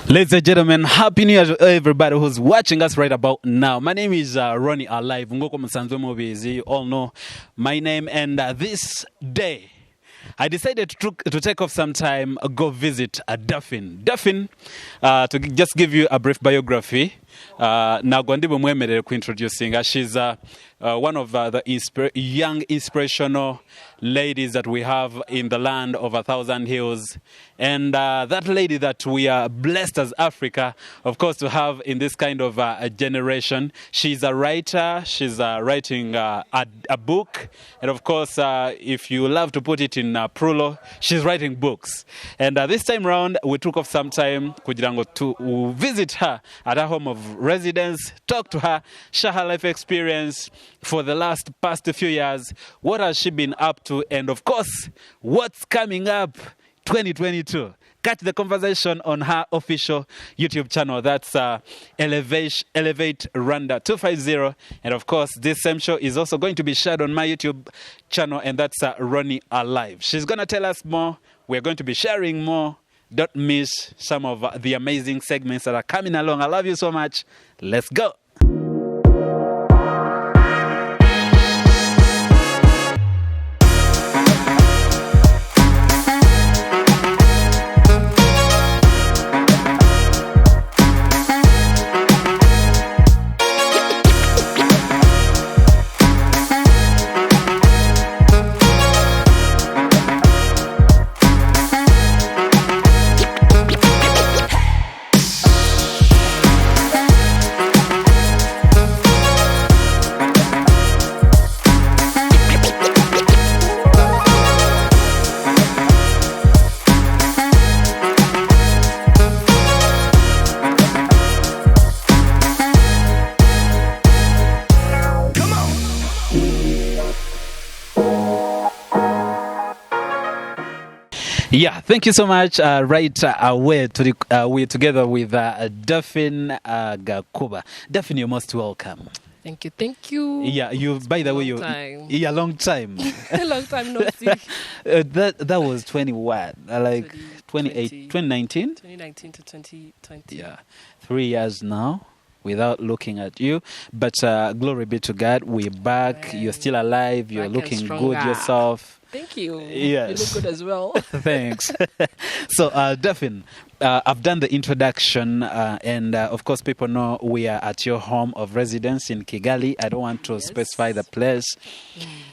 Ladies and gentlemen, happy new year to everybody who's watching us right about now. My name is Ronnie Alive. You all know my name, and this day I decided to take off some time, go visit Daphne. Daphne, to just give you a brief biography. Now, introducing her. She's one of the young inspirational ladies that we have in the land of 1,000 hills. And that lady that we are blessed as Africa, of course, to have in this kind of a generation. She's a writer. She's writing a book. And of course, if you love to put it in Prulo, she's writing books. And this time around, we took off some time to visit her at her home of residence, talk to her, share her life experience for the past few years. What has she been up to? And of course, what's coming up 2022? Catch the conversation on her official YouTube channel. That's Elevate Rwanda 250. And of course, this same show is also going to be shared on my YouTube channel, and that's Ronnie Alive. She's going to tell us more. We're going to be sharing more. Don't miss some of the amazing segments that are coming along. I love you so much. Let's go. Yeah, thank you so much. Right away, we're together with Daphne Gakuba. Daphne, you're most welcome. Thank you. Yeah, by the way, yeah, long time. A long time no see. That was 2019? 2019 to 2020. Yeah, 3 years now without looking at you. But glory be to God, we're back. You're still alive. You're looking good yourself. Thank you. Yes. You look good as well. Thanks. So, Daphne, I've done the introduction, and of course, people know we are at your home of residence in Kigali. I don't want to specify the place.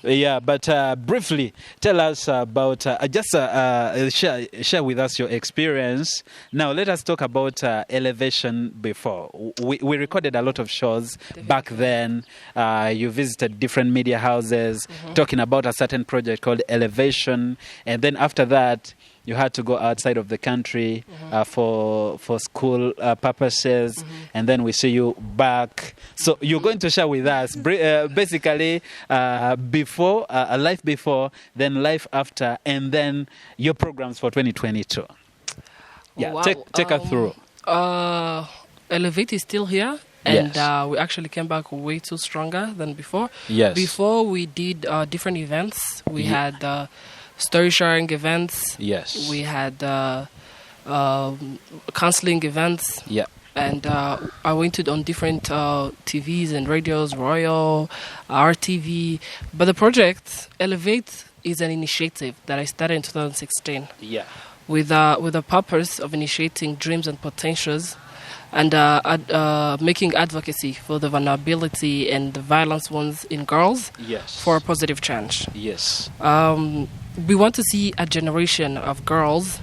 Yeah, but briefly, tell us about, share with us your experience. Now, let us talk about Elevation before. We recorded a lot of shows back then. You visited different media houses talking about a certain project called Elevation, and then after that, you had to go outside of the country for school purposes, and then we see you back. So you're going to share with us basically before, life before, then life after, and then your programs for 2022. Yeah, wow. Take us through. Elevate is still here. And we actually came back way too stronger than before. Yes. Before we did different events. We had story sharing events. Yes. We had counseling events. Yeah. And I went on different TVs and radios, Royal, RTV. But the project, Elevate, is an initiative that I started in 2016. Yeah. With the purpose of initiating dreams and potentials, and making advocacy for the vulnerability and the violence ones in girls. Yes. For a positive change. Yes. We want to see a generation of girls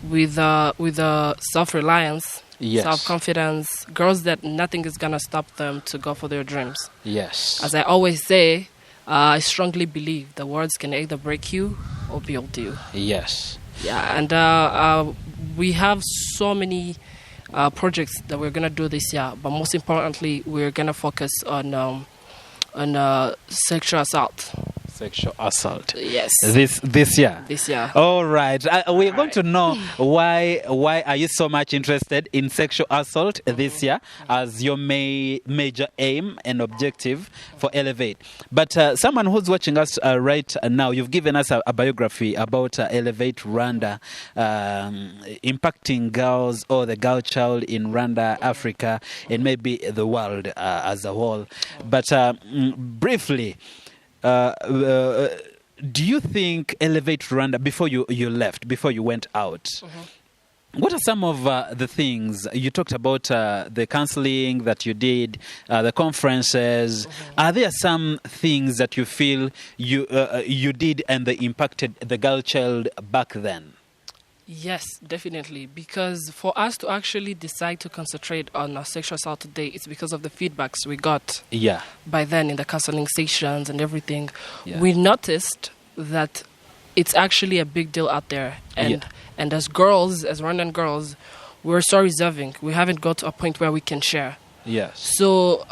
with self-reliance, self-confidence, girls that nothing is going to stop them to go for their dreams. Yes. As I always say, I strongly believe the words can either break you or build you. Yes. Yeah, and we have so many projects that we're going to do this year, but most importantly, we're going to focus on sexual assault. sexual assault. Yes. This year. This year. All right. We're going to know why are you so much interested in sexual assault this year as your major aim and objective for Elevate. But someone who's watching us right now, you've given us a biography about Elevate Rwanda, impacting girls or the girl child in Rwanda, Africa, and maybe the world as a whole. But briefly, do you think Elevate Rwanda, before you left, before you went out, what are some of the things you talked about? The counseling that you did, the conferences. Are there some things that you feel you did and they impacted the girl child back then? Yes, definitely. Because for us to actually decide to concentrate on our sexual assault today, it's because of the feedbacks we got. Yeah. By then in the counseling sessions and everything, yeah. we noticed that it's actually a big deal out there. And as girls, as Rwandan girls, we're so reserving. We haven't got to a point where we can share. Yes. So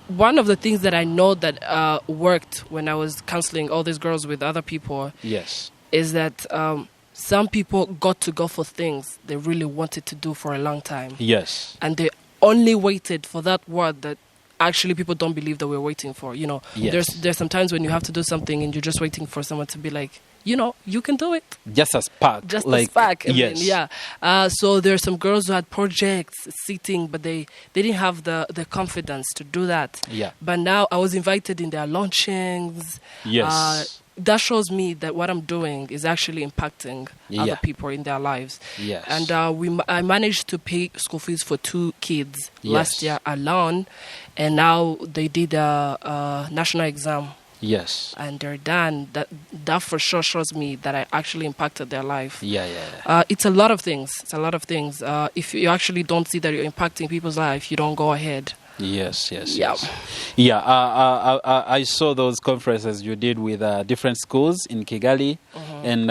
one of the things that I know that worked when I was counseling all these girls with other people, yes, is that some people got to go for things they really wanted to do for a long time. Yes. And they only waited for that word that actually people don't believe that we're waiting for. You know, there's sometimes when you have to do something and you're just waiting for someone to be like, you know, you can do it. Just a spark. Just a spark. Yes. Then, yeah. So there are some girls who had projects sitting, but they didn't have the confidence to do that. Yeah. But now I was invited in their launchings. Yes. That shows me that what I'm doing is actually impacting other people in their lives. Yes. And I managed to pay school fees for 2 kids last year alone, and now they did a national exam. Yes. And they're done. That for sure shows me that I actually impacted their life. Yeah. It's a lot of things. If you actually don't see that you're impacting people's life, you don't go ahead. Yes. Yeah. Yeah. I saw those conferences you did with different schools in Kigali, and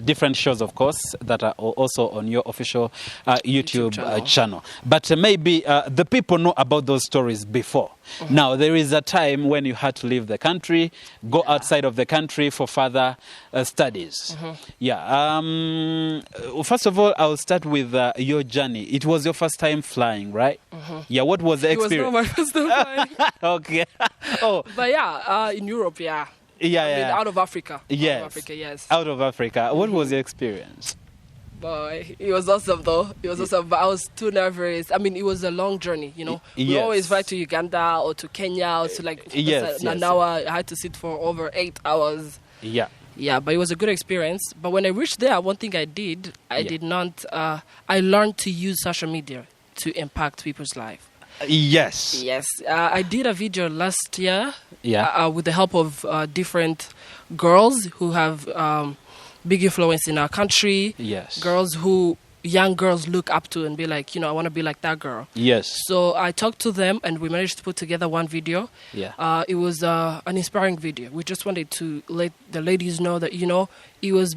different shows, of course, that are also on your official YouTube channel. But maybe the people know about those stories before. Now, there is a time when you had to leave the country, go outside of the country for further studies. Yeah. First of all, I'll start with your journey. It was your first time flying, right? Yeah. What was the experience? It was not my first time flying. Okay. Oh. But yeah, in Europe, yeah. Yeah, I mean, out of Africa. Yes. Out of Africa, yes. Out of Africa. What was the experience? Boy, it was awesome though. It was awesome, but I was too nervous. I mean, it was a long journey, you know. We always fly to Uganda or to Kenya or to like an hour. I had to sit for over 8 hours. Yeah. Yeah, but it was a good experience. But when I reached there, one thing I did, I learned to use social media to impact people's life. Yes. I did a video last year with the help of different girls who have big influence in our country. Yes. Young girls look up to and be like, you know, I want to be like that girl. Yes. So I talked to them and we managed to put together one video. Yeah. It was an inspiring video. We just wanted to let the ladies know that, you know, it was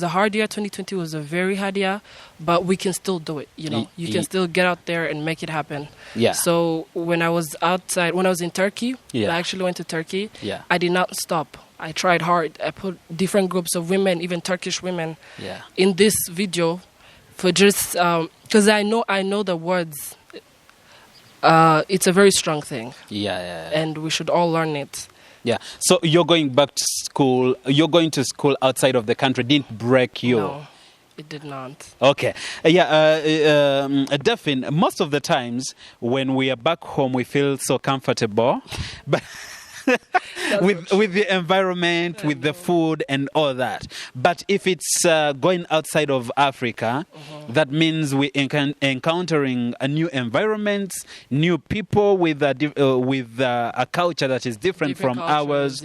a hard year. 2020 was a very hard year, but we can still do it. You know, you can still get out there and make it happen. Yeah. So when I was in Turkey, I actually went to Turkey. Yeah. I did not stop. I tried hard. I put different groups of women, even Turkish women, in this video. For just because I know the words, it's a very strong thing. Yeah. And we should all learn it. Yeah. So you're going back to school. You're going to school outside of the country. Didn't break you? No, it did not. Okay. Yeah. Delphine, most of the times when we are back home, we feel so comfortable, but. with the environment, with the food and all that. But if it's going outside of Africa, that means we encountering a new environment, new people with a culture that is different from ours,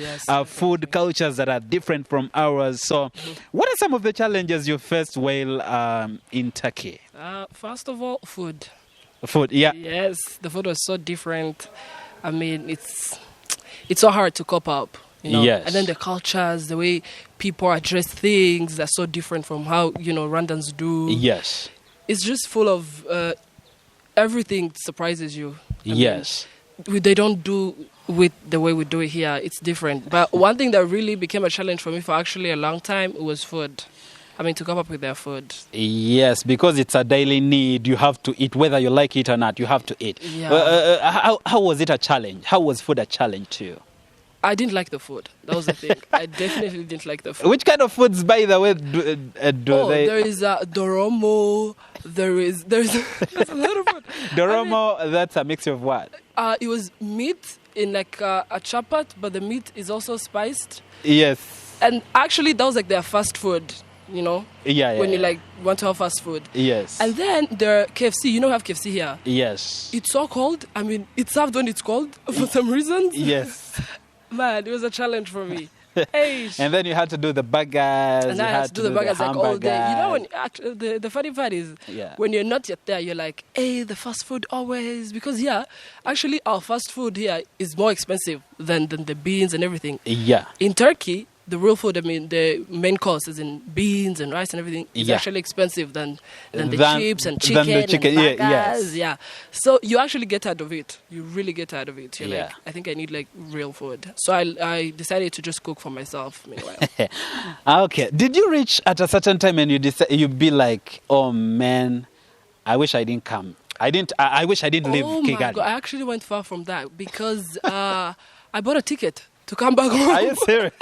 food cultures that are different from ours. So what are some of the challenges you faced while in Turkey? First of all, food. Food, yeah. Yes, the food was so different. I mean, it's so hard to cope up, you know. Yes. And then the cultures, the way people address things are so different from how, you know, Rwandans do. Yes. It's just full of everything surprises you. Yes. They don't do with the way we do it here, it's different. But one thing that really became a challenge for me for actually a long time was food. I mean, to come up with their food. Yes, because it's a daily need. You have to eat, whether you like it or not. You have to eat. Yeah. How was it a challenge? How was food a challenge to you? I didn't like the food. That was the thing. I definitely didn't like the food. Which kind of foods, by the way, do they? There is doromo. There's a lot of food. Doromo, that's a mixture of what? It was meat in like a chapat, but the meat is also spiced. Yes. And actually, that was like their fast food, you know? Yeah. When you like want to have fast food. Yes. And then the KFC, you know, have KFC here. Yes. It's so cold. I mean, it's served when it's cold for some reasons. Yes. Man, it was a challenge for me. Hey. And then you had to do the burgers. And I had to do the burgers like all day. You know, when actually, the funny part is when you're not yet there, you're like, hey, the fast food always. Because, actually, our fast food here is more expensive than the beans and everything. Yeah. In Turkey, the real food, I mean, the main course is in beans and rice and everything. It's actually expensive than the chips and chicken and burgers. Yeah. So you actually get tired of it. You really get tired of it. You're like, I think I need like real food. So I decided to just cook for myself meanwhile. Okay. Did you reach at a certain time and you'd be like, oh man, I wish I didn't come. I wish I didn't leave Kigali. My God, I actually went far from that because I bought a ticket to come back home. Are you serious?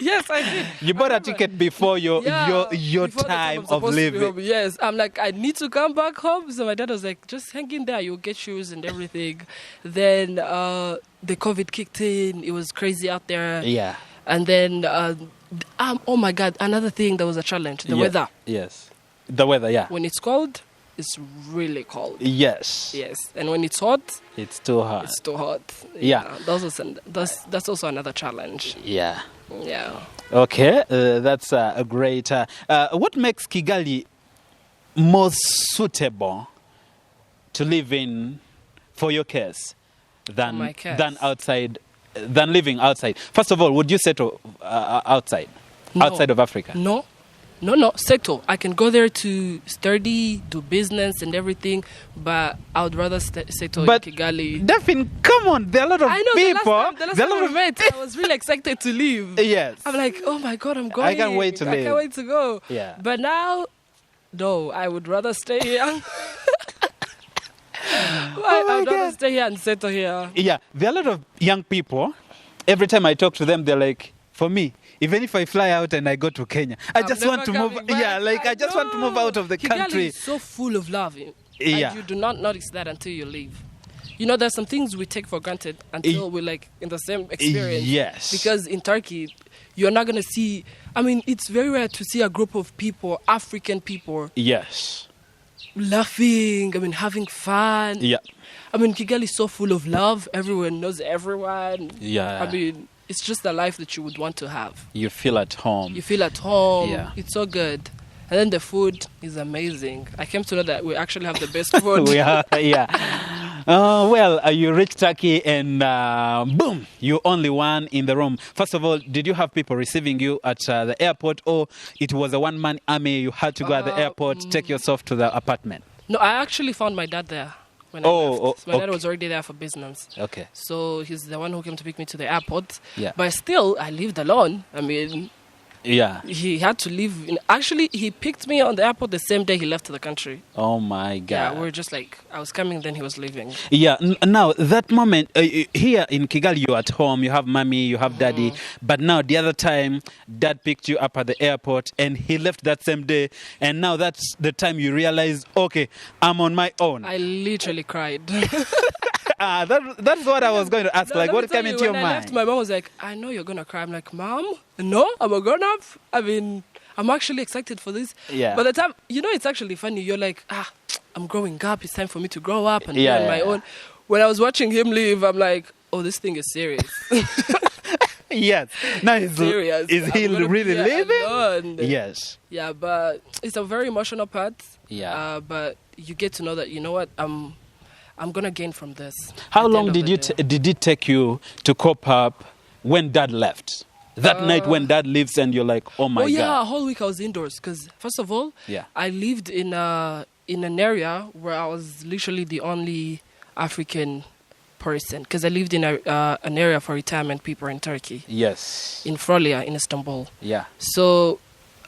Yes, I did. You bought a ticket before your time of leaving. Yes, I'm like, I need to come back home. So my dad was like, just hang in there. You'll get shoes and everything. Then the COVID kicked in. It was crazy out there. Yeah. And then, oh my God, another thing that was a challenge, the weather. Yes. The weather, yeah. When it's cold, it's really cold. Yes. Yes. And when it's hot, it's too hot. It's too hot. Yeah. That's also another challenge. Yeah. Yeah. Okay. That's a great... what makes Kigali more suitable to live in for your case than living outside? First of all, would you settle outside? No. Outside of Africa? No, settle. I can go there to study, do business and everything, but I would rather settle in Kigali. Devin, come on, there are a lot of people. The last time we met, I was really excited to leave. Yes. I'm like, oh my God, I'm going. I can't wait to leave. I can't wait to go. Yeah. But now, no, I would rather stay here. I'd rather stay here and settle here. Yeah, there are a lot of young people. Every time I talk to them, they're like, for me, even if I fly out and I go to Kenya, I just want to move. Yeah, like I just want to move out of the country. Kigali is so full of love. Yeah. And you do not notice that until you leave. You know, there's some things we take for granted until we're like in the same experience. Yes. Because in Turkey, you're not going to see, I mean, it's very rare to see a group of people, African people. Yes. Laughing, I mean, having fun. Yeah. I mean, Kigali is so full of love. Everyone knows everyone. Yeah. I mean, it's just the life that you would want to have. You feel at home. Yeah. It's so good. And then the food is amazing. I came to know that we actually have the best food. We are, yeah. You reached Turkey and boom, you're only one in the room. First of all, did you have people receiving you at the airport, or it was a one-man army? You had to go at the airport, take yourself to the apartment? No, I actually found my dad there. When I left. My dad was already there for business. Okay. So he's the one who came to pick me to the airport. Yeah. But still, I lived alone. I mean... Yeah. He had to leave. Actually, he picked me on the airport the same day he left the country. Oh, my God. Yeah, we were just like, I was coming, then he was leaving. Yeah. Now, that moment, here in Kigali, you're at home, you have mommy, you have daddy. But now, the other time, dad picked you up at the airport and he left that same day. And now that's the time you realize, okay, I'm on my own. I literally cried. That's what I was going to ask. Like, what came into your mind? When I left, my mom was like, I know you're going to cry. I'm like, Mom, no, I'm a grown-up. I mean, I'm actually excited for this. Yeah. By the time, it's actually funny. You're like, I'm growing up. It's time for me to grow up and be on my own. When I was watching him leave, I'm like, oh, this thing is serious. Yes. Now he's serious. Is he really leaving? Alone. Yes. Yeah, but it's a very emotional part. Yeah. But you get to know that, you know what, I'm going to gain from this. How long did it take you to cope up when dad left? That night when dad leaves and you're like, oh my God. Yeah, a whole week I was indoors because first of all, I lived in an area where I was literally the only African person because I lived in an area for retirement people in Turkey. Yes. In Frolia, in Istanbul. Yeah. So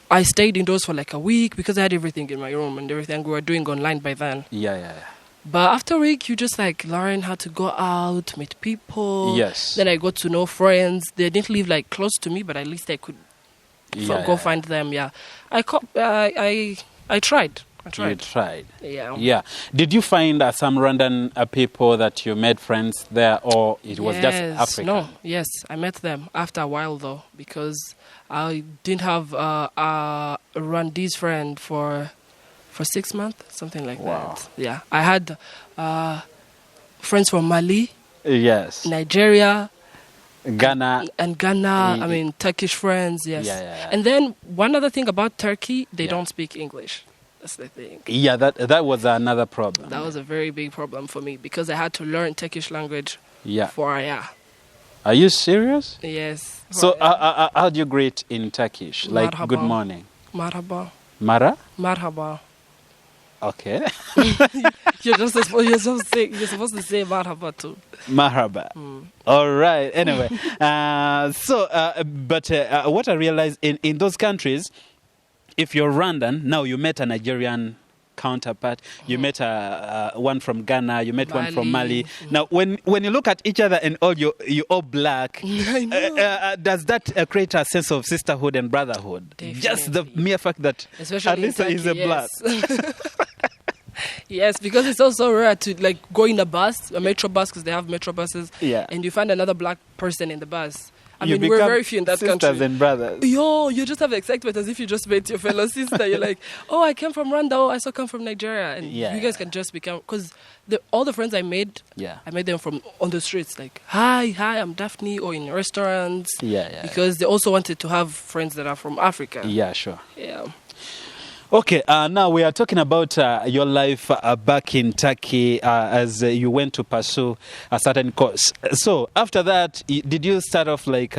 I stayed indoors for like a week because I had everything in my room and everything we were doing online by then. Yeah. But after a week, you just like learn how to go out, meet people. Yes. Then I got to know friends. They didn't live like close to me, but at least I could go find them. Yeah. I tried. You tried. Yeah. Yeah. Did you find some random people that you made friends there, or it was just Africa? No. Yes, I met them after a while though, because I didn't have a Rwandese friend for 6 months, something like that. Yeah. I had friends from Mali. Yes. Nigeria. Ghana. And Ghana. I mean, Turkish friends. Yes. Yeah. And then one other thing about Turkey, they don't speak English. That's the thing. Yeah, that was another problem. That was a very big problem for me because I had to learn Turkish language. Yeah. Are you serious? Yes. So how do you greet in Turkish? Like Marhaba. good morning. Marhaba. Marhaba. Okay. You're supposed to say marhaba too. Marhaba. All right. Anyway, but what I realized in those countries, if you're Rwandan, now you met a Nigerian counterpart, you met one from Ghana, you met one from Mali. Now, when you look at each other and all you're all black, does that create a sense of sisterhood and brotherhood? Definitely. Just the mere fact that Alisa is a black. Yes, because it's also rare to like go in a metro bus, because they have metro buses, and you find another black person in the bus. I mean, we're very few in that country. Sisters and brothers. You just have excitement as if you just met your fellow sister. You're like, oh, I came from Rwanda. Oh, I also come from Nigeria. And you guys can just become, because all the friends I made, I made them from on the streets. Like, hi, I'm Daphne, or in restaurants. Because they also wanted to have friends that are from Africa. Yeah, sure. Yeah. Okay, now we are talking about your life back in Turkey as you went to pursue a certain course. So after that, did you start off like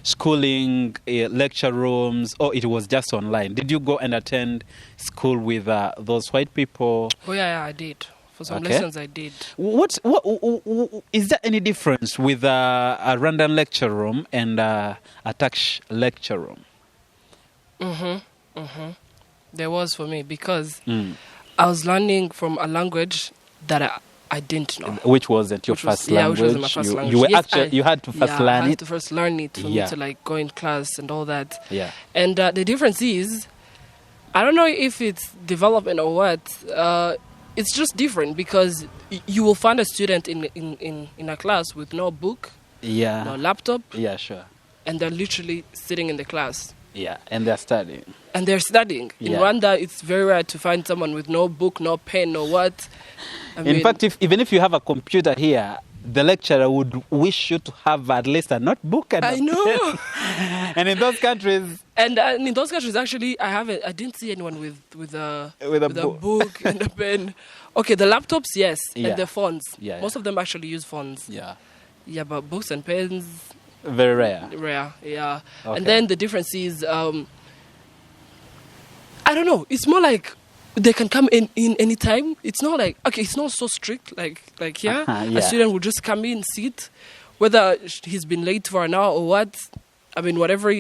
schooling, lecture rooms, or it was just online? Did you go and attend school with those white people? Oh yeah, I did. For some lessons, I did. What is there any difference with a Rwandan lecture room and a Turkish lecture room? There was for me, because I was learning from a language that I didn't know. Which wasn't your first language? Yeah, which wasn't my first language. You had to first learn it? I had to first learn it for me to like go in class and all that. Yeah. And the difference is, I don't know if it's development or what, it's just different, because you will find a student in a class with no book, no laptop. Yeah, sure. And they're literally sitting in the class. Yeah, and they're studying. In Rwanda, it's very rare to find someone with no book, no pen, no what. In fact, even if you have a computer here, the lecturer would wish you to have at least a notebook and I know. And in those countries... And in those countries, actually, I didn't see anyone with a book and a pen. Okay, the laptops, yes, and the phones. Most of them actually use phones. Yeah, but books and pens... Very rare. Yeah. Okay. And then the difference is, I don't know. It's more like they can come in any time. It's not like, okay, it's not so strict like here. A student will just come in, sit, whether he's been late for an hour or what. I mean, whatever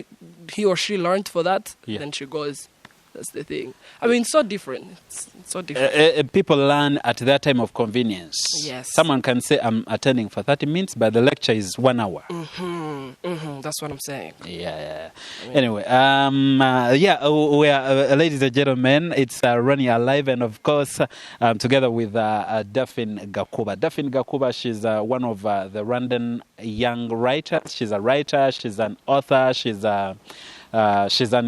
he or she learned for that, then she goes. That's the thing. I mean, it's so different. It's so different. People learn at their time of convenience. Yes. Someone can say, I'm attending for 30 minutes, but the lecture is 1 hour. That's what I'm saying. Yeah. Anyway, we are, ladies and gentlemen, it's Running Alive, and of course, together with Daphne Gakuba. Daphne Gakuba, she's one of the Rwandan young writers. She's a writer, she's an author, she's an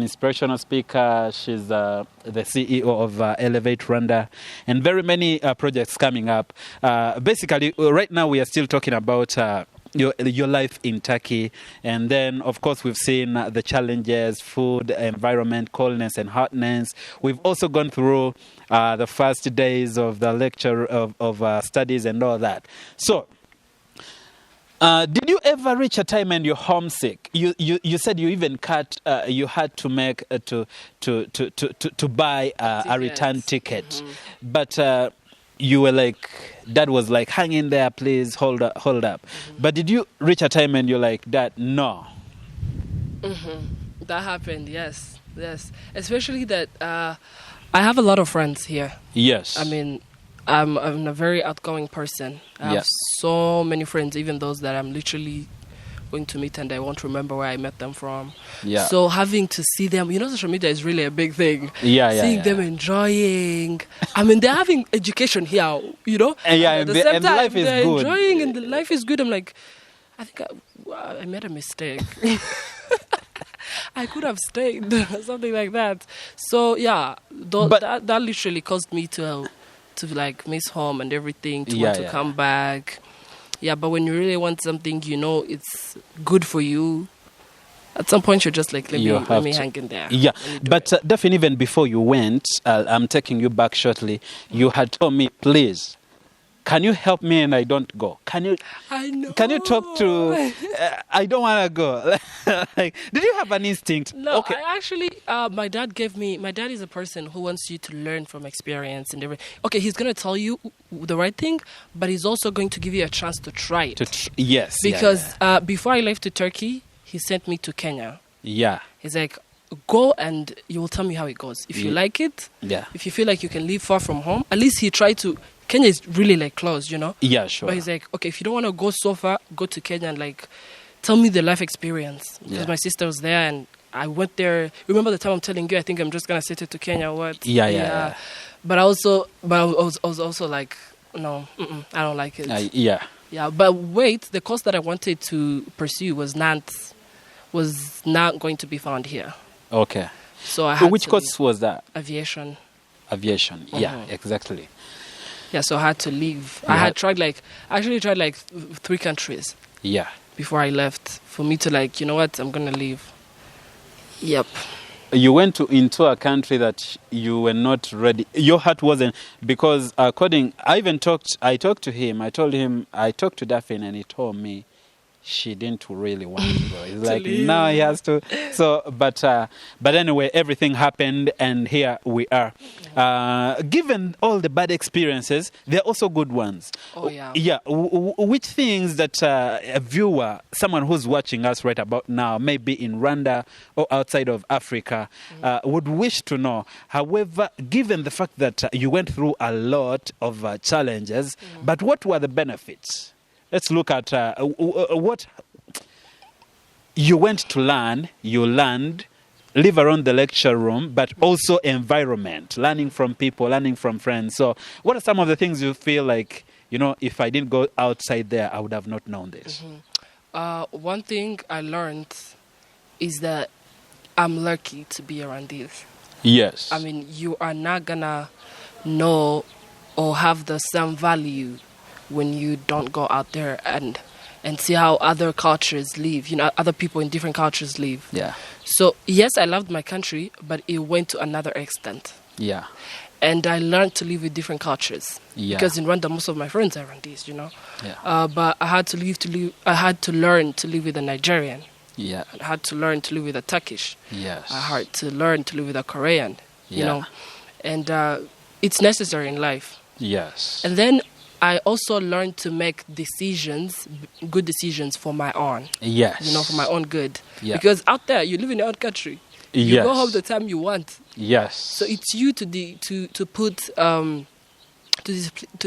inspirational speaker. She's the CEO of Elevate Rwanda, and very many projects coming up. Basically, right now we are still talking about your life in Turkey, and then of course we've seen the challenges: food, environment, coldness, and hotness. We've also gone through the first days of the lecture of studies and all that. So. Did you ever reach a time when you're homesick? You said you even you had to make to buy a return ticket. But you were like, Dad was like, hang in there, please, hold up. Mm-hmm. But did you reach a time and you're like, Dad, no? Mm-hmm. That happened, yes. Especially that I have a lot of friends here. Yes. I mean, I'm a very outgoing person. I have so many friends, even those that I'm literally going to meet and I won't remember where I met them from. Yeah. So having to see them, social media is really a big thing. Seeing them enjoying. I mean, they're having education here, And at the same time, life is they're good. Enjoying and the life is good. I'm like, I think I made a mistake. I could have stayed, something like that. So that literally caused me to like miss home and everything, to want to come back. Yeah, but when you really want something, it's good for you. At some point, you're just like, let me hang in there. Yeah, but definitely even before you went, I'm taking you back shortly. You had told me, please, can you help me and I don't go? Can you talk to? I don't want to go. Like, did you have an instinct? No, okay. I actually, my dad is a person who wants you to learn from experience and everything. Okay, he's going to tell you the right thing, but he's also going to give you a chance to try it. Yes. Because before I left to Turkey, he sent me to Kenya. Yeah. He's like, go and you will tell me how it goes. If you like it, if you feel like you can live far from home, at least he tried to. Kenya is really like close, Yeah, sure. But he's like, okay, if you don't want to go so far, go to Kenya and like tell me the life experience. Because my sister was there and I went there. Remember the time I'm telling you, I think I'm just gonna set it to Kenya. What? Yeah. But I was also like, no, I don't like it. Yeah. But wait, the course that I wanted to pursue was not going to be found here. Okay. So I had which course was that? Aviation. Yeah, exactly. Yeah, so I had to leave. I tried like 3 countries. Yeah. Before I left, for me to like, you know what, I'm gonna leave. Yep. You went into a country that you were not ready. Your heart wasn't, because I talked to him. I talked to Daphne and he told me she didn't really want to go. It's like, now he has to. So, but anyway, everything happened and here we are. Given all the bad experiences, there are also good ones. Oh, yeah. Yeah. Which things that a viewer, someone who's watching us right about now, maybe in Rwanda or outside of Africa, would wish to know. However, given the fact that you went through a lot of challenges, but what were the benefits? Let's look at what you went to learn. You learned, live around the lecture room, but also environment, learning from people, learning from friends. So what are some of the things you feel like, if I didn't go outside there, I would have not known this? One thing I learned is that I'm lucky to be around this. Yes. I mean, you are not going to know or have the same value when you don't go out there and see how other cultures live, other people in different cultures live. Yeah. So, yes, I loved my country, but it went to another extent. Yeah. And I learned to live with different cultures. Yeah. Because in Rwanda, most of my friends are Rwandese, Yeah. But I had to learn to live with a Nigerian. Yeah. I had to learn to live with a Turkish. Yes. I had to learn to live with a Korean, And it's necessary in life. Yes. And then I also learned to make good decisions for my own. Yes. For my own good. Yeah. Because out there, you live in your own country. You go home the time you want. Yes. So it's you to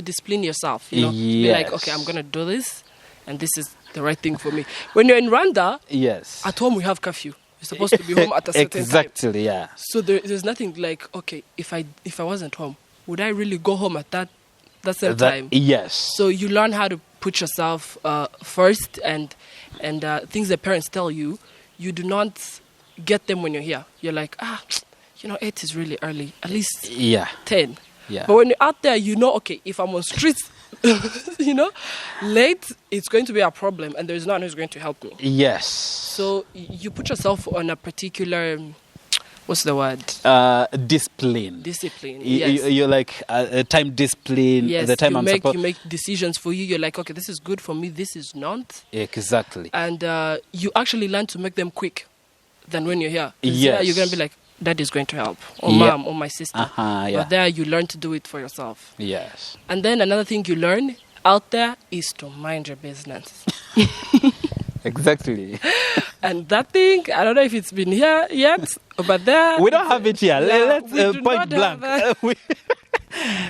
discipline yourself. Be like, okay, I'm gonna do this, and this is the right thing for me. When you're in Rwanda, at home we have curfew. You're supposed to be home at a certain time. Exactly. Yeah. So there's nothing like, okay, if I wasn't home, would I really go home at that same time? Yes. So you learn how to put yourself first, and things that parents tell you, you do not get them when you're here. You're like, 8 is really early. At least 10. Yeah. But when you're out there, okay, if I'm on streets, late, it's going to be a problem, and there's no one who's going to help me. Yes. So you put yourself on a particular, what's the word? Discipline. Yes. You're like time discipline. Yes. The time you make decisions for you. You're like, okay, this is good for me. This is not. Exactly. And you actually learn to make them quick than when you're here. Yes. You're gonna be like, dad is going to help, or mom, or my sister. But there you learn to do it for yourself. Yes. And then another thing you learn out there is to mind your business. Exactly. And that thing, I don't know if it's been here yet, but there... We don't have it here. Yeah, Let's point blank.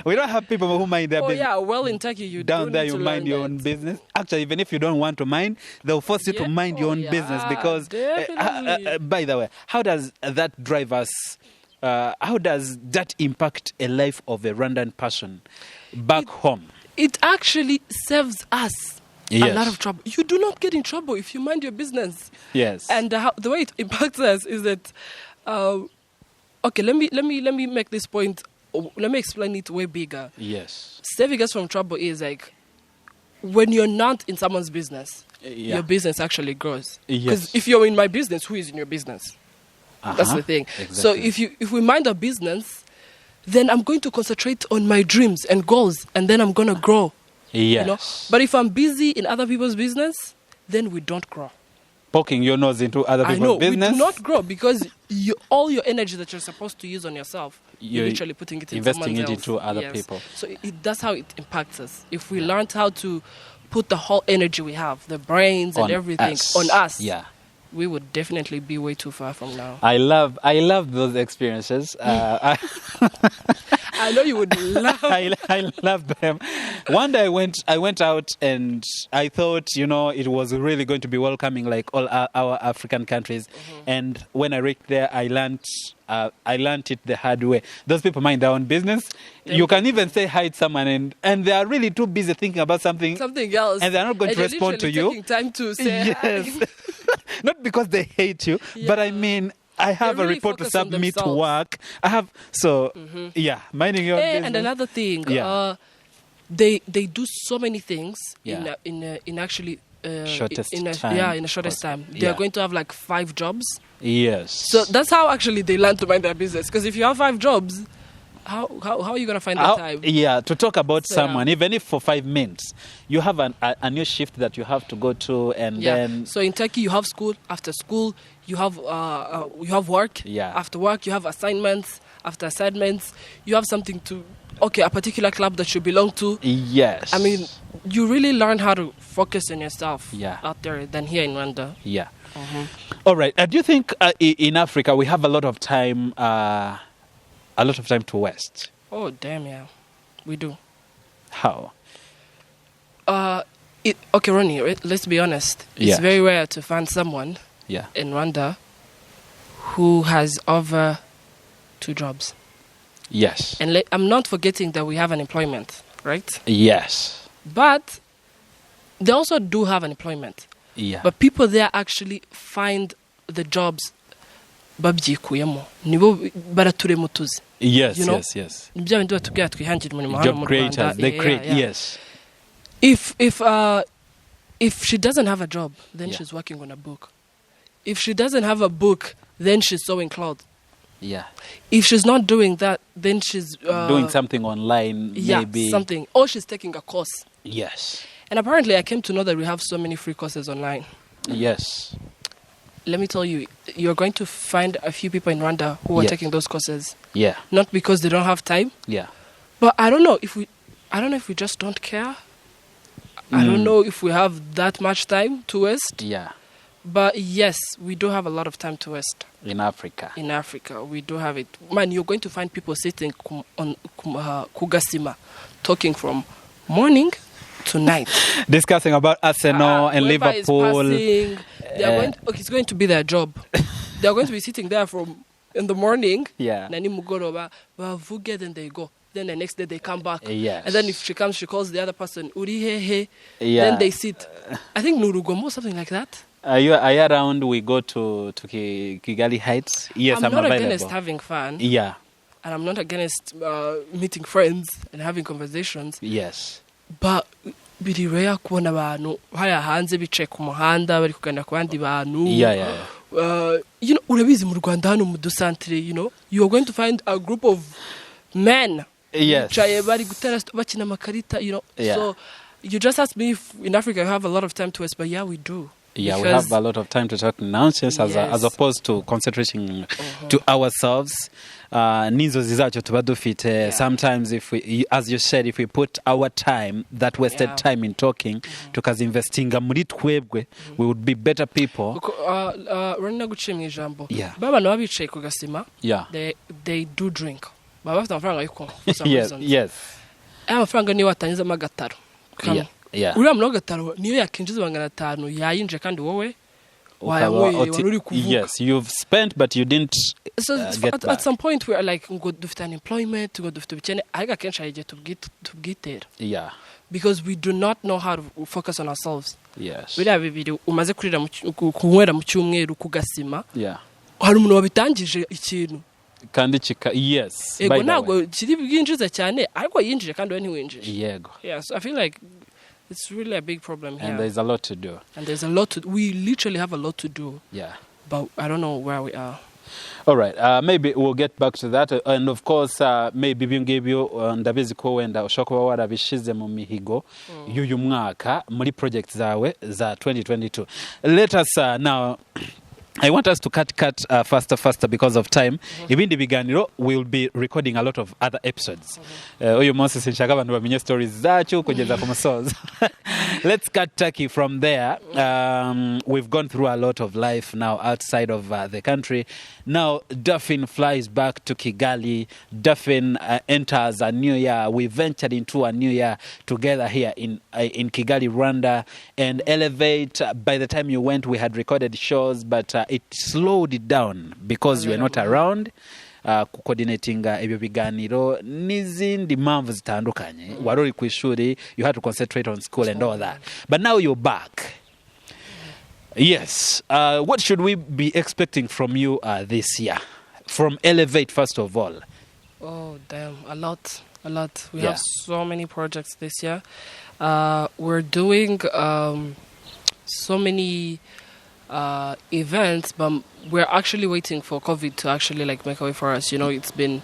We don't have people who mind their business. Oh, yeah, well, in Turkey, you down there, you mind your own business. Actually, even if you don't want to mind, they'll force you to mind your own business because, by the way, how does that drive us? How does that impact a life of a Rwandan person back home? It actually saves us a lot of trouble. You do not get in trouble if you mind your business. Yes. And the way it impacts us is that, okay, let me make this point. Let me explain it way bigger. Yes. Saving us from trouble is like when you're not in someone's business, your business actually grows. Because if you're in my business, who is in your business? That's the thing. Exactly. So if we mind our business, then I'm going to concentrate on my dreams and goals, and then I'm going to grow. Yes. You know? But if I'm busy in other people's business, then we don't grow. Poking your nose into other people's business? We do not grow because all your energy that you're supposed to use on yourself, you're literally putting it in investing someone else. Into other people. So that's how it impacts us. If we learned how to put the whole energy we have, the brains and everything, on us, we would definitely be way too far from now. I love those experiences. I know you would love. I love them. One day I went out and I thought, it was really going to be welcoming like all our African countries. And when I reached there, I learned it the hard way. Those people mind their own business. You can even say hi to someone and they are really too busy thinking about something else, and they're not going to respond to you. Taking time to say hi. Not because they hate you, but I mean, I have a report to submit to work. I have minding your business. And another thing, they do so many things in actually shortest in a shortest time. They are going to have like 5 jobs. Yes. So that's how actually they learn to mind their business. Because if you have 5 jobs, how are you going to find the time? Yeah, to talk about someone, even if for 5 minutes, you have a new shift that you have to go to, and then. So in Turkey, you have school. After school, you have work. Yeah. After work, you have assignments. After assignments, you have something to. Okay, a particular club that you belong to. Yes. I mean, you really learn how to focus on yourself out there than here in Rwanda. Yeah. All right. Do you think in Africa we have a lot of time? A lot of time to waste. Oh, damn, yeah. We do. How? Okay, Ronnie, let's be honest. It's very rare to find someone in Rwanda who has over 2 jobs. Yes. And I'm not forgetting that we have unemployment, right? Yes. But they also do have unemployment. Yeah. But people there actually find the jobs babyikuyemo nibo baraturemo tuzi. Yes, you know? yes. Nibyo bindi batubwira twihangira umurimo hano Job mu creators, Rwanda. they create, yes. If she doesn't have a job, then she's working on a book. If she doesn't have a book, then she's sewing clothes. Yeah. If she's not doing that, then she's doing something online, maybe. Something. Or she's taking a course. Yes. And apparently I came to know that we have so many free courses online. Yes. Let me tell you, you're going to find a few people in Rwanda who are taking those courses. Yeah. Not because they don't have time. Yeah. But I don't know if we just don't care. I don't know if we have that much time to waste. Yeah. But yes, we do have a lot of time to waste. In Africa. In Africa, we do have it. Man, you're going to find people sitting on Kugasima, talking from morning to night. Discussing about Arsenal and Liverpool. It's going to be their job. They're going to be sitting there from in the morning. Yeah. Then they go. Then the next day they come back. Yes. And then if she comes, she calls the other person, Urihehe. Yeah. Then they sit. I think Nurugomo, something like that. Are you around? We go to Kigali Heights. Yes, I'm not available. Against having fun. Yeah. And I'm not against meeting friends and having conversations. Yes. But biri rare kubona abantu haya hanze bicaye ku muhanda bari kugana ku bandi bantu. Yeah. Urabizi mu Rwanda hano mu dusantre, you are going to find a group of men. Yes. Bicaye bari gutera bakina amakarita, Yeah. So you just asked me if in Africa you have a lot of time to waste, but yeah, we do. Yeah, we have a lot of time to talk nonsense as opposed to concentrating to ourselves. Nizo zizacho tuba dufite. Sometimes if we, as you said, if we put our time, that wasted time in talking, tukazinvestinga muri twebwe, we would be better people. Ronna guciye mu ijambo. Baba no babicaye ku gasima. They do drink. Baba bafite amafaranga yuko. Yes. Amafaranga niyo watangiza magataro. Uriya mu gataro niyo yakinjiza $500 yayinje kandi wowe yes, you've spent but you didn't get at some point we are like ngo dufite unemployment ngo dufite ubukene ariko akenshi agiye tubwitera because we do not know how to focus on ourselves. Biriya bibiri umaze kunywera mu cyumweru ku gasima hari umuntu wabitangije ikintu kandi yes ego ntabwo kiri bwinjiza cyane ariko yinjije kandi we ntiwinjije yego. So I feel like it's really a big problem here. And there's a lot to do. We literally have a lot to do. But I don't know where we are. All right. Maybe we'll get back to that. And of course, maybe we give you ndabizi ko wenda ushobora kuba warabishize mu mihigo y'uyu mwaka muri project zawe za 2022. Let us now I want us to cut faster because of time. Ibindi biganiro we'll be recording a lot of other episodes. Uyu munsi sinshaka abantu bamenye stories zacu kugeza ku musozo. Let's cut Turkey from there. We've gone through a lot of life now outside of the country. Now Daphne flies back to Kigali. Daphne enters a new year. We ventured into a new year together here in Kigali, Rwanda, and Elevate. By the time you went, we had recorded shows, but it slowed it down because you were not around. Coordinating ebyo biganiro n'izindi mpamvu zitandukanye warori ku ishuri, you had to concentrate on school and all that, but now you're back. Yes. What should we be expecting from you this year from Elevate, first of all? Oh damn, a lot. We have so many projects this year. We're doing so many events, but we're actually waiting for COVID to actually like make a way for us. You know, it's been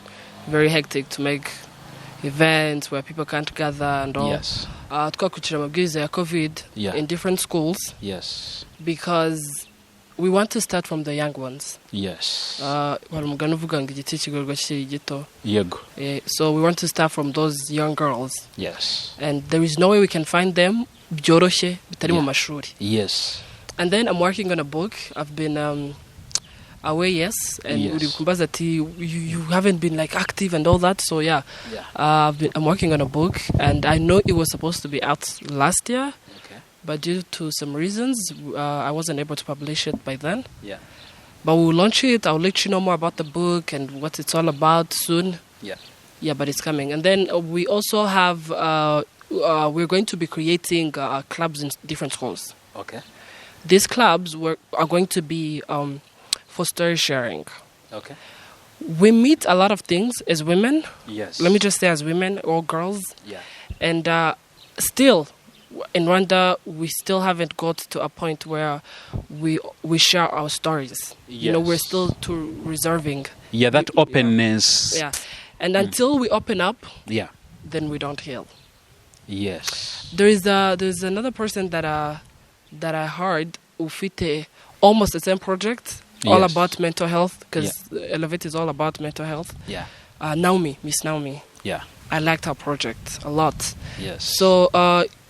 very hectic to make events where people can't gather and all. Tukakuchira mabwiriza ya COVID in different schools. Because we want to start from the young ones. Barumugana uvuga ngo igiti kigorwa kiri gito. So we want to start from those young girls. And there is no way we can find them byoroshe bitari mu mashuri. And then I'm working on a book. I've been away, and you haven't been like active and all that. So I'm working on a book, and I know it was supposed to be out last year, but due to some reasons, I wasn't able to publish it by then. But we'll launch it. I'll let you know more about the book and what it's all about soon. But it's coming. And then we also have we're going to be creating clubs in different schools. These clubs are going to be for story sharing. We meet a lot of things as women. Let me just say as women or girls. And still, in Rwanda, we still haven't got to a point where we share our stories. You know, we're still too reserving. That openness. And until we open up, then we don't heal. There's another person that I heard ufite almost the same project, all about mental health, because Elevate is all about mental health. Miss Naomi. I liked her project a lot. So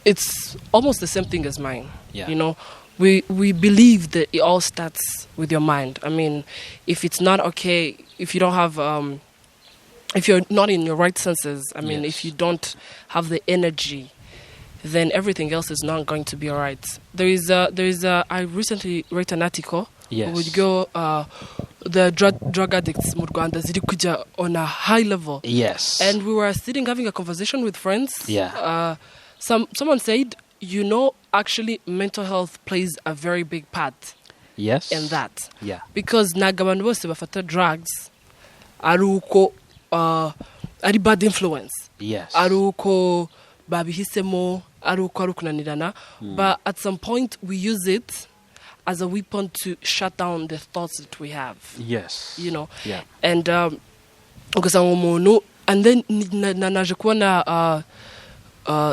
it's almost the same thing as mine. You know, we believe that it all starts with your mind. I mean, if it's not okay, if you don't have if you're not in your right senses, I mean, if you don't have the energy, then everything else is not going to be all right. I recently wrote an article. We would go the drug addicts mu Rwanda ziri kuja on a high level. And we were sitting having a conversation with friends. Someone said, you know, actually mental health plays a very big part in that. Because nagabantu bose bafata drugs aruko ari bad influence. Aruko babihisemo but at some point we use it as a weapon to shut down the thoughts that we have. You know. And and then naje kuona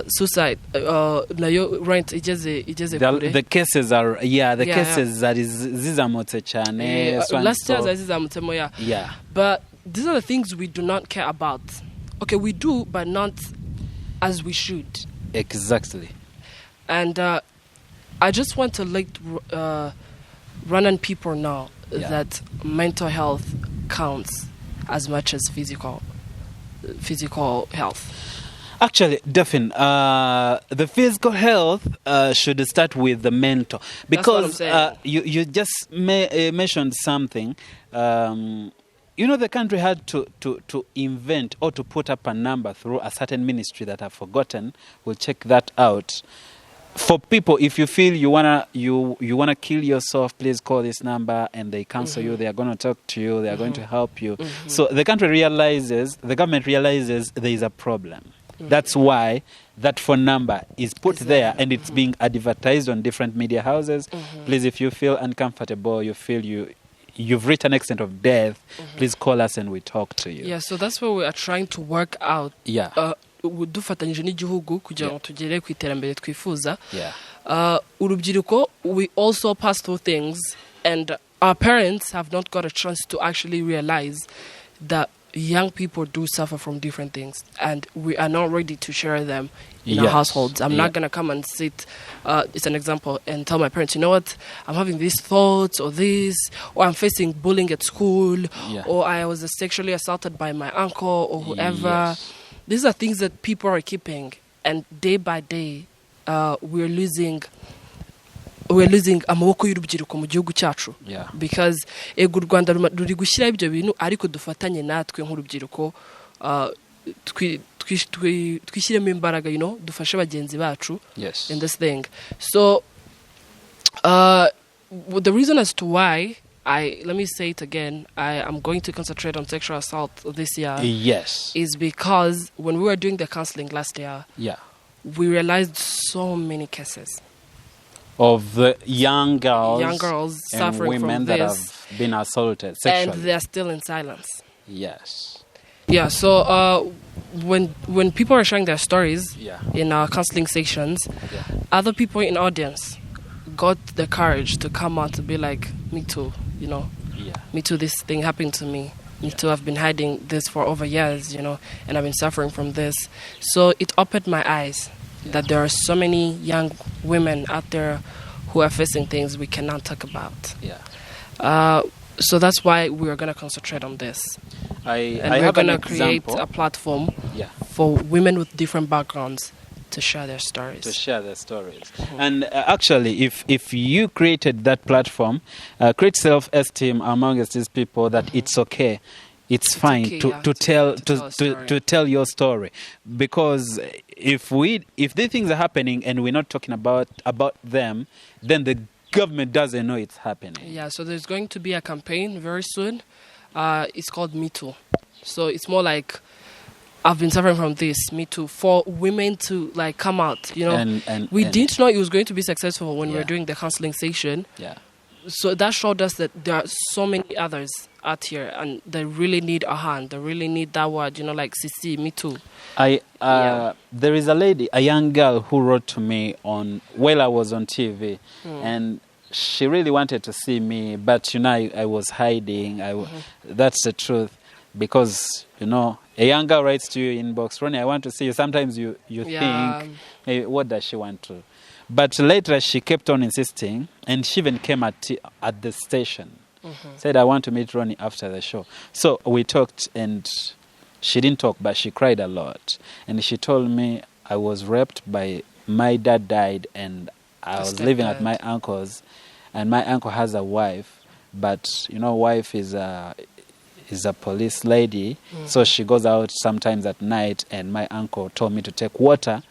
suicide nayo right igeze kure. The cases are cases that is zizamutse cyane last year zizamutse but these are the things we do not care about. Okay, we do, but not as we should. Exactly. And I just want to run on people now that mental health counts as much as physical health. Actually, Duffin, the physical health should start with the mental, because you just mentioned something. The country had to invent or to put up a number through a certain ministry that I've forgotten. We'll check that out. For people, if you feel you wanna kill yourself, please call this number, and they counsel you. They are going to talk to you. They are going to help you. So the government realizes there is a problem. That's why that phone number is put there, and it's being advertised on different media houses. Please, if you feel uncomfortable, you feel you've reached an extent of death, please call us and we talk to you. Yeah, so that's what we are trying to work out. Dufatanyije n'igihugu kugira ngo tugere ku iterambere twifuza. Urubyiruko, we also pass through things, and our parents have not got a chance to actually realize that young people do suffer from different things, and we are not ready to share them in our households. I'm not going to come and sit, it's an example, and tell my parents, you know what, I'm having these thoughts or this, or I'm facing bullying at school, or I was sexually assaulted by my uncle or whoever. These are things that people are keeping, and day by day, we're losing amaboko y'urubyiruko mu gihugu cyacu, because ego u Rwanda ruri gushyira ibyo bintu, ariko dufatanye natwe nk'urubyiruko twishyiremo imbaraga, dufashe bagenzi bacu in this thing. So the reason as to why let me say it again, I am going to concentrate on sexual assault this year, is because when we were doing the counseling last year, we realized so many cases of the young girls and suffering women from that this, have been assaulted sexually, and they are still in silence. So when people are sharing their stories in our counseling sessions, other people in audience got the courage to come out to be like, me too, me too, this thing happened to me. Me too, I've been hiding this for over years, and I've been suffering from this. So it opened my eyes that there are so many young women out there who are facing things we cannot talk about. So that's why we're going to concentrate on this. We're going to create a platform for women with different backgrounds to share their stories. And actually, if you created that platform, create self-esteem amongst these people that it's okay. It's fine to tell your story, because if these things are happening and we're not talking about them, then the government doesn't know it's happening. So there's going to be a campaign very soon. It's called Me Too. So it's more like, I've been suffering from this, Me Too, for women to come out. And we didn't know it was going to be successful when we were doing the counseling session. So that showed us that there are so many others out here, and they really need a hand. They really need that word, like Sisi, Me Too. There is a young girl who wrote to me while I was on TV, and she really wanted to see me, but I was hiding. That's the truth, because a young girl writes to you inbox, Ronnie, I want to see you. Sometimes you think, hey, what does she want to? But later she kept on insisting, and she even came at the station. Said, I want to meet Ronnie after the show. So we talked, and she didn't talk, but she cried a lot. And she told me, I was raped my dad died, and I was living at my uncle's, and my uncle has a wife, but wife is a police lady, so she goes out sometimes at night, and my uncle told me to take water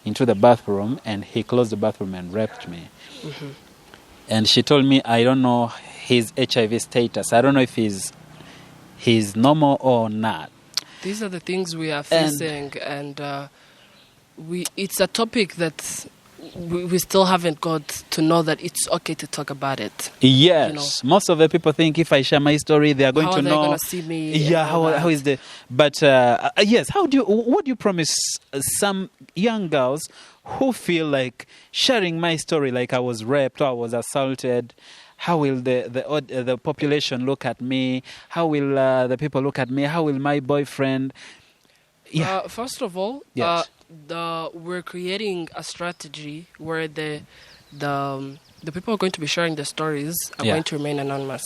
into the bathroom, and he closed the bathroom and raped me. And she told me, I don't know his HIV status. I don't know if he's normal or not. These are the things we are facing, and it's a topic that we still haven't got to know that it's okay to talk about it. Yes, most of the people think if I share my story, they are going to know. How are they going to see me? Yeah, how is the? But yes, what do you promise some young girls who feel like sharing my story, like I was raped or I was assaulted? How will the population look at me? How will the people look at me? How will my boyfriend? Yeah. First of all, yes. We're creating a strategy where the people who are going to be sharing the stories are going to remain anonymous.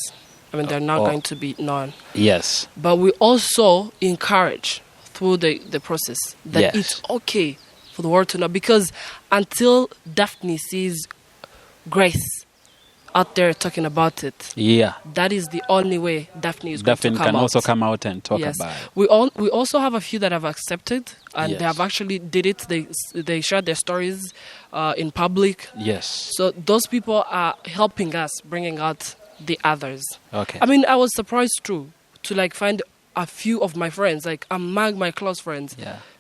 I mean, they're not going to be known. Yes. But we also encourage through the process that it's okay for the world to know, because until Daphne sees Grace out there talking about it, that is the only way Daphne is going to come out. Daphne can also come out and talk about it. We also have a few that have accepted, and they have actually did it. They shared their stories in public. Yes. So those people are helping us, bringing out the others. Okay. I mean, I was surprised too to like find a few of my friends, like among my close friends,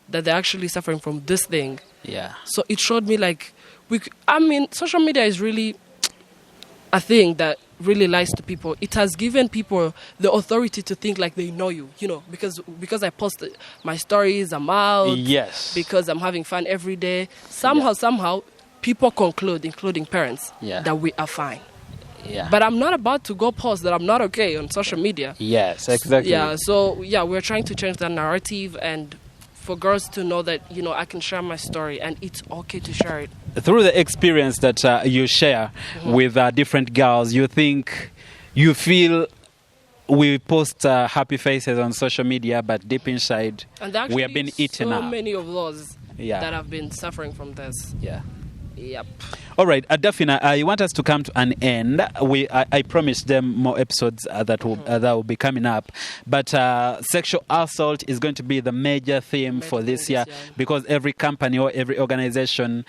that they're actually suffering from this thing. Yeah. So it showed me like social media is really a thing that really lies to people. It has given people the authority to think like they know you, because I post my stories, I'm out. Yes. Because I'm having fun every day. Somehow, people conclude, including parents, that we are fine. Yeah. But I'm not about to go post that I'm not okay on social media. Yes, exactly. Yeah, so we're trying to change that narrative and for girls to know that, I can share my story and it's okay to share it. Through the experience that you share with different girls, you feel we post happy faces on social media, but deep inside, we have been eaten up. So many of those that have been suffering from this. Yeah. Yep. All right, Daphne, I want us to come to an end. I promised them more episodes that will be coming up. But sexual assault is going to be the major theme for this year, because every company or every organization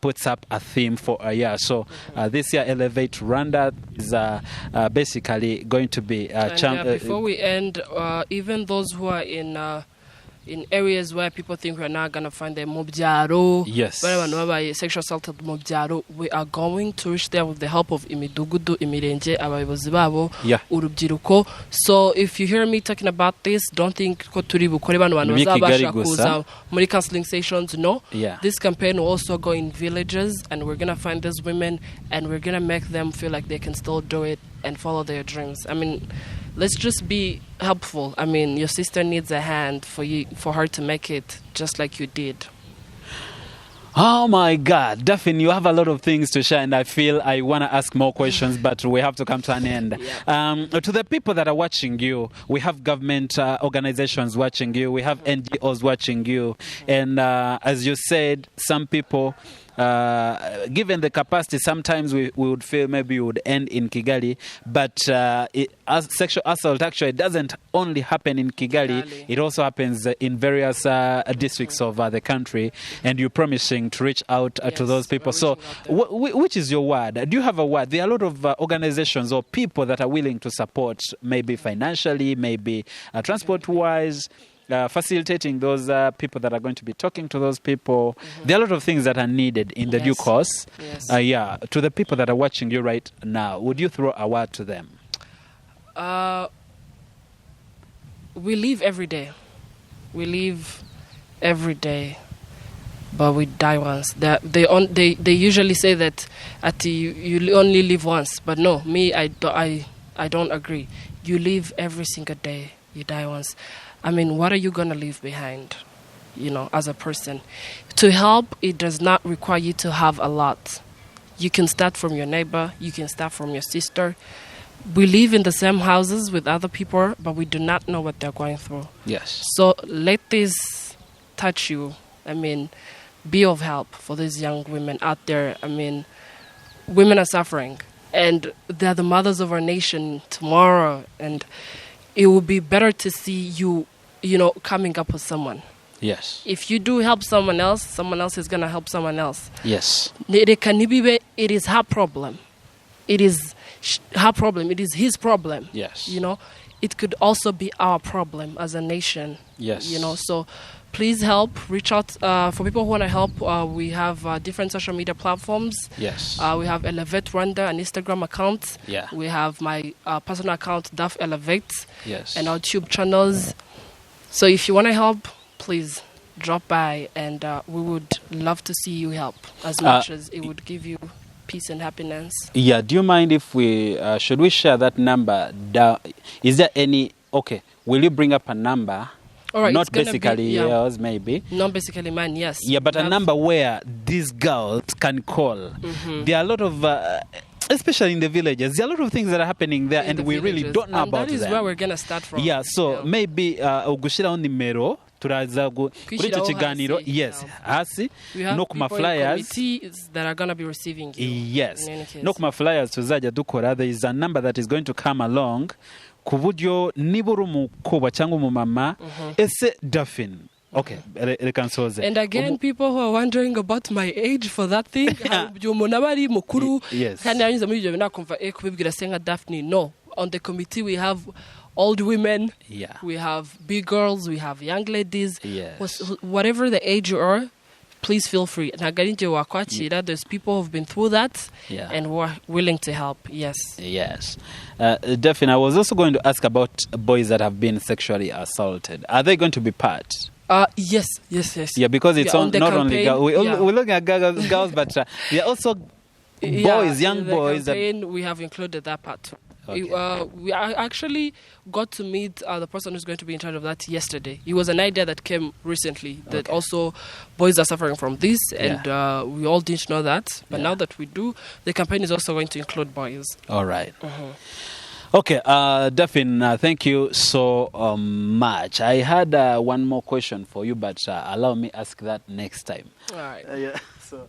puts up a theme for a year. So this year, Elevate Rwanda is basically going to be before we end, even those who are in areas where people think we're not going to find them, yes, sexual assault, we are going to reach there with the help of imidugudu, imirenje, abayobozi babo, urubyiruko. So if you hear me talking about this, don't think ko turi bukore bano bantu bazabasha kuza muri counseling stations. No, this campaign will also go in villages, and we're going to find these women, and we're going to make them feel like they can still do it and follow their dreams. I mean, let's just be helpful. I mean, your sister needs a hand for her to make it just like you did. Oh my God, Daphne, you have a lot of things to share, and I feel I want to ask more questions, but we have to come to an end. To the people that are watching you, we have government organizations watching you, we have NGOs watching you, and as you said, some people, given the capacity, sometimes we would feel maybe we would end in Kigali, but sexual assault actually doesn't only happen in Kigali. It also happens in various districts of the country, and you're promising to reach out to those people. So which is your word? Do you have a word? There are a lot of organizations or people that are willing to support, maybe financially, maybe transport-wise, facilitating those people that are going to be talking to those people. There are a lot of things that are needed in the due course. To the people that are watching you right now, would you throw a word to them? We live every day. We live every day, but we die once. They usually say that you only live once, but no, me, I don't agree. You live every single day. You die once. I mean, what are you going to leave behind, as a person? To help, it does not require you to have a lot. You can start from your neighbor. You can start from your sister. We live in the same houses with other people, but we do not know what they're going through. Yes. So let this touch you. I mean, be of help for these young women out there. I mean, women are suffering, and they're the mothers of our nation tomorrow, and it would be better to see you, coming up with someone. Yes. If you do help someone else is going to help someone else. Yes. It is her problem. It is her problem. It is his problem. Yes. It could also be our problem as a nation. Yes. So please help. Reach out for people who want to help. We have different social media platforms. Yes. We have Elevate Rwanda, an Instagram account. Yeah. We have my personal account, Duff Elevate. Yes. And our tube channels. So if you want to help, please drop by, and we would love to see you help as much as it would give you peace and happiness. Yeah. Do you mind if we should we share that number down? Is there any? Okay. Will you bring up a number? All right, not basically yours, maybe. Not basically mine, yes. Yeah, but a number where these girls can call. Mm-hmm. There are a lot of, especially in the villages, there are a lot of things that are happening there, and we really don't know about them. That is where we're going to start from. Yeah, so maybe ugushiraho nimero turaza kuri icyo kiganiro, yes, hasi no kuma flyers that are going to be receiving you. Yes, no kuma flyers tuzajya dukora. There is a number that is going to come along. Ku buryo niba uri umukobwa cyangwa umumama ese Daphne. Okay, reka nsoze. And again, people who are wondering about my age for that thing, umuntu aba ari mukuru kandi yanyuze muri ibyo binakumva kubibwira se nka Daphne. No, on the committee we have old women, we have big girls, we have young ladies. Whatever the age you are, please feel free. There's people who've been through that and who are willing to help. Yes. Yes. Definitely. I was also going to ask about boys that have been sexually assaulted. Are they going to be part? Yes. Yeah, because it's not only girls. We're looking at girls, but there are also boys, young boys. We have included that part too. Okay. We actually got to meet the person who's going to be in charge of that yesterday. It was an idea that came recently that also boys are suffering from this, and we all didn't know that. But now that we do, the campaign is also going to include boys. All right. Okay, Daphne, thank you so much. I had one more question for you, but allow me ask that next time. All right. So.